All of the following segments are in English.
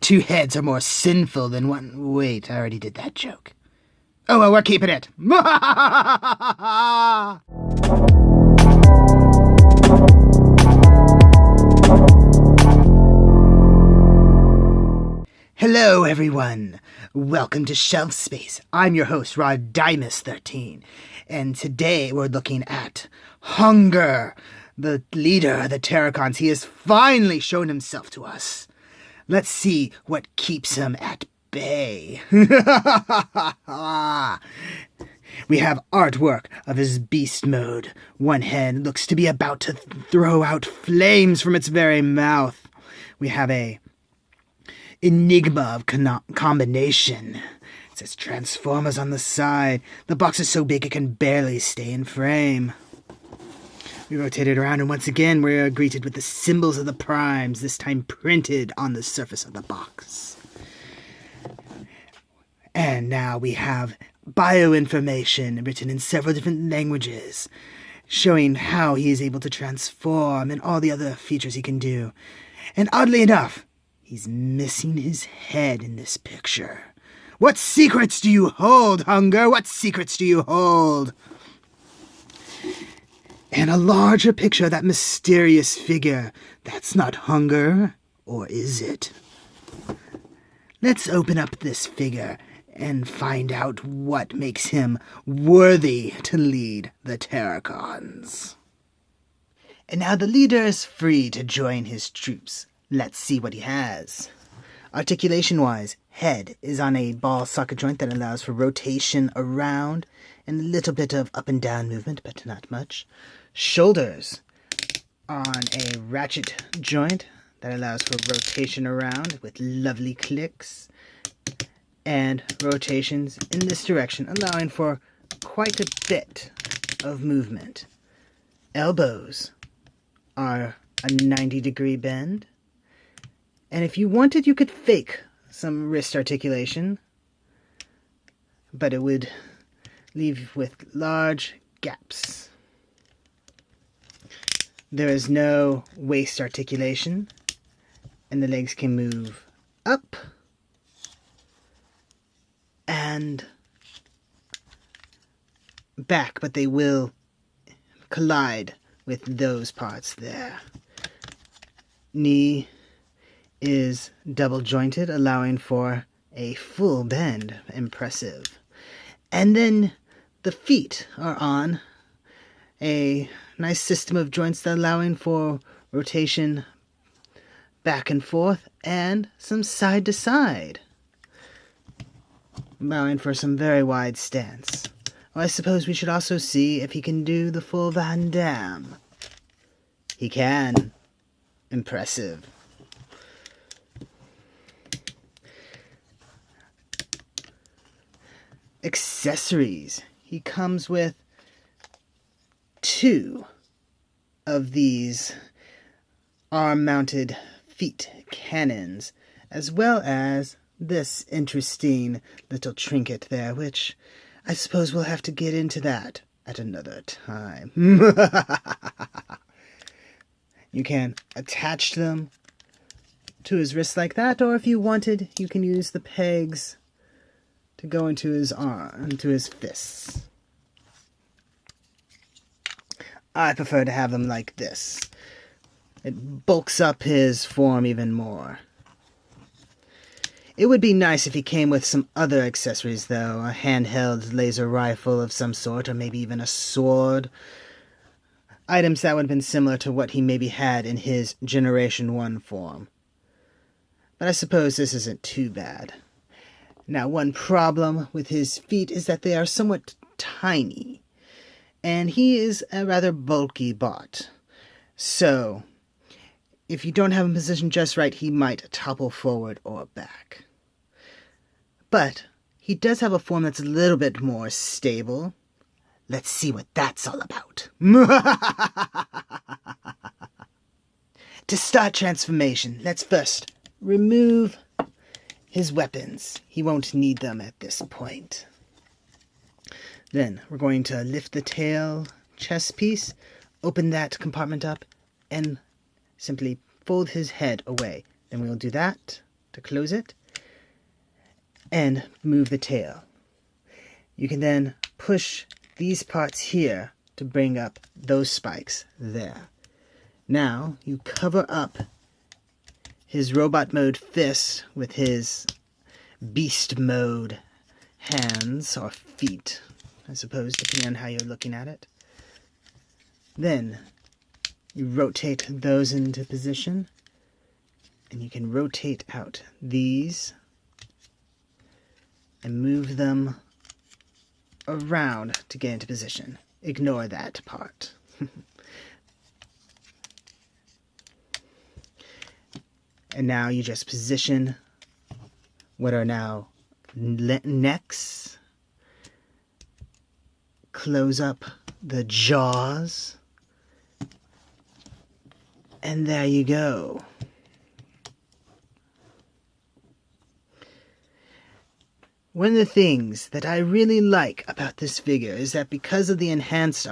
Two heads are more sinful than one. Wait, I already did that joke. Oh, well, we're keeping it. Hello, everyone. Welcome to Shelf Space. I'm your host, Rodimus13, and today we're looking at Hun-Grrr, the leader of the Terrorcons. He has finally shown himself to us. Let's see what keeps him at bay. We have artwork of his beast mode. One head looks to be about to throw out flames from its very mouth. We have a enigma of combination. It says Transformers on the side. The box is so big it can barely stay in frame. We rotate it around, and once again we are greeted with the symbols of the primes, this time printed on the surface of the box. And now we have bioinformation written in several different languages, showing how he is able to transform and all the other features he can do. And oddly enough, he's missing his head in this picture. What secrets do you hold, Hun-Grrr? What secrets do you hold? And a larger picture of that mysterious figure. That's not Hun-Grrr, or is it? Let's open up this figure and find out what makes him worthy to lead the Terrorcons. And now the leader is free to join his troops. Let's see what he has. Articulation-wise, head is on a ball socket joint that allows for rotation around and a little bit of up and down movement, but not much. Shoulders on a ratchet joint that allows for rotation around with lovely clicks and rotations in this direction, allowing for quite a bit of movement. Elbows are a 90-degree bend. And if you wanted, you could fake some wrist articulation, but it would leave with large gaps. There is no waist articulation, and the legs can move up and back, but they will collide with those parts there. Knee is double jointed, allowing for a full bend. Impressive. And then the feet are on a nice system of joints that allowing for rotation back and forth and some side to side, allowing for some very wide stance. Well, I suppose we should also see if he can do the full Van Damme. He can. Impressive. Accessories. He comes with 2 of these arm-mounted feet cannons, as well as this interesting little trinket there, which I suppose we'll have to get into that at another time. You can attach them to his wrist like that, or if you wanted, you can use the pegs to go into his arm, into his fists. I prefer to have them like this. It bulks up his form even more. It would be nice if he came with some other accessories, though. A handheld laser rifle of some sort, or maybe even a sword. Items that would have been similar to what he maybe had in his Generation 1 form. But I suppose this isn't too bad. Now, one problem with his feet is that they are somewhat tiny, and he is a rather bulky bot. So, if you don't have him positioned just right, he might topple forward or back. But he does have a form that's a little bit more stable. Let's see what that's all about. To start transformation, let's first remove his weapons. He won't need them at this point. Then we're going to lift the tail chest piece, open that compartment up, and simply fold his head away. Then we'll do that to close it, and move the tail. You can then push these parts here to bring up those spikes there. Now you cover up his robot mode fist with his beast mode hands or feet, I suppose, depending on how you're looking at it. Then you rotate those into position, and you can rotate out these and move them around to get into position. Ignore that part. And now you just position what are now necks, close up the jaws, and there you go. One of the things that I really like about this figure is that because of the enhanced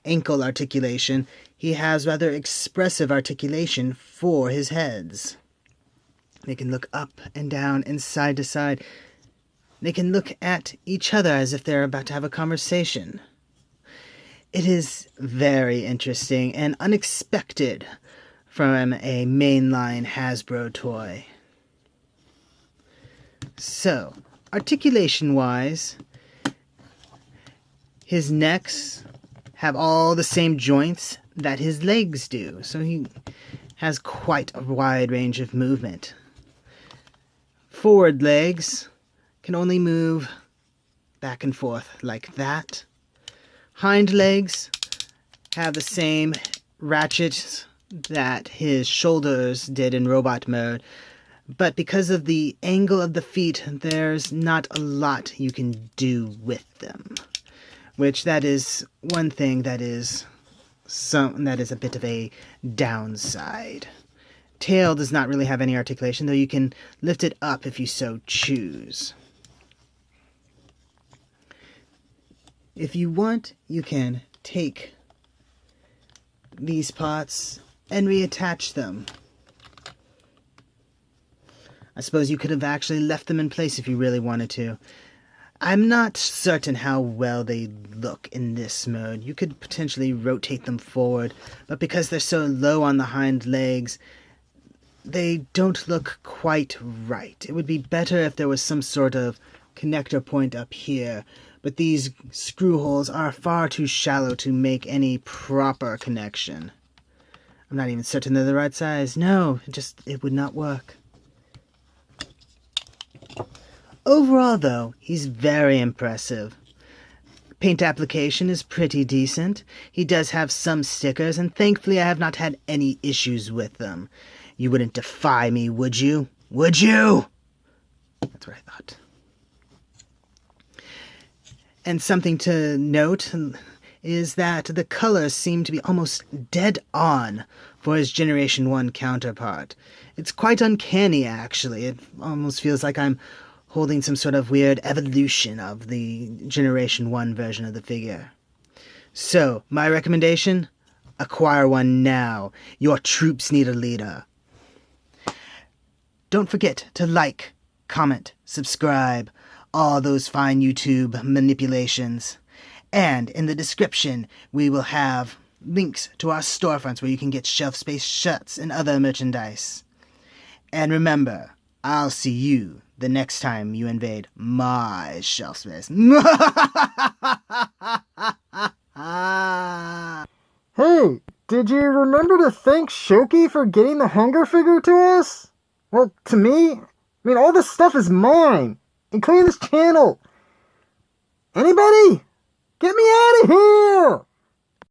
ankle articulation, he has rather expressive articulation for his heads. They can look up and down and side to side. They can look at each other as if they're about to have a conversation. It is very interesting and unexpected from a mainline Hasbro toy. So, articulation-wise, his necks have all the same joints that his legs do, so he has quite a wide range of movement. Forward legs can only move back and forth like that. Hind legs have the same ratchets that his shoulders did in robot mode, but because of the angle of the feet, there's not a lot you can do with them. Which that is one thing that is a bit of a downside. Tail does not really have any articulation, though you can lift it up if you so choose. If you want, you can take these parts and reattach them. I suppose you could have actually left them in place if you really wanted to. I'm not certain how well they look in this mode. You could potentially rotate them forward, but because they're so low on the hind legs, they don't look quite right. It would be better if there was some sort of connector point up here, but these screw holes are far too shallow to make any proper connection. I'm not even certain they're the right size. No, it would not work. Overall, though, he's very impressive. Paint application is pretty decent. He does have some stickers, and thankfully I have not had any issues with them. You wouldn't defy me, would you? Would you? That's what I thought. And something to note is that the colors seem to be almost dead on for his Generation 1 counterpart. It's quite uncanny, actually. It almost feels like I'm holding some sort of weird evolution of the Generation 1 version of the figure. So, my recommendation? Acquire one now. Your troops need a leader. Don't forget to like, comment, subscribe, all those fine YouTube manipulations. And in the description, we will have links to our storefronts where you can get shelf space shirts and other merchandise. And remember, I'll see you the next time you invade my shelf space. Hey, did you remember to thank Shoky for getting the Hun-Grrr figure to us? Well, to me, I mean, all this stuff is mine, including this channel. Anybody? Get me out of here!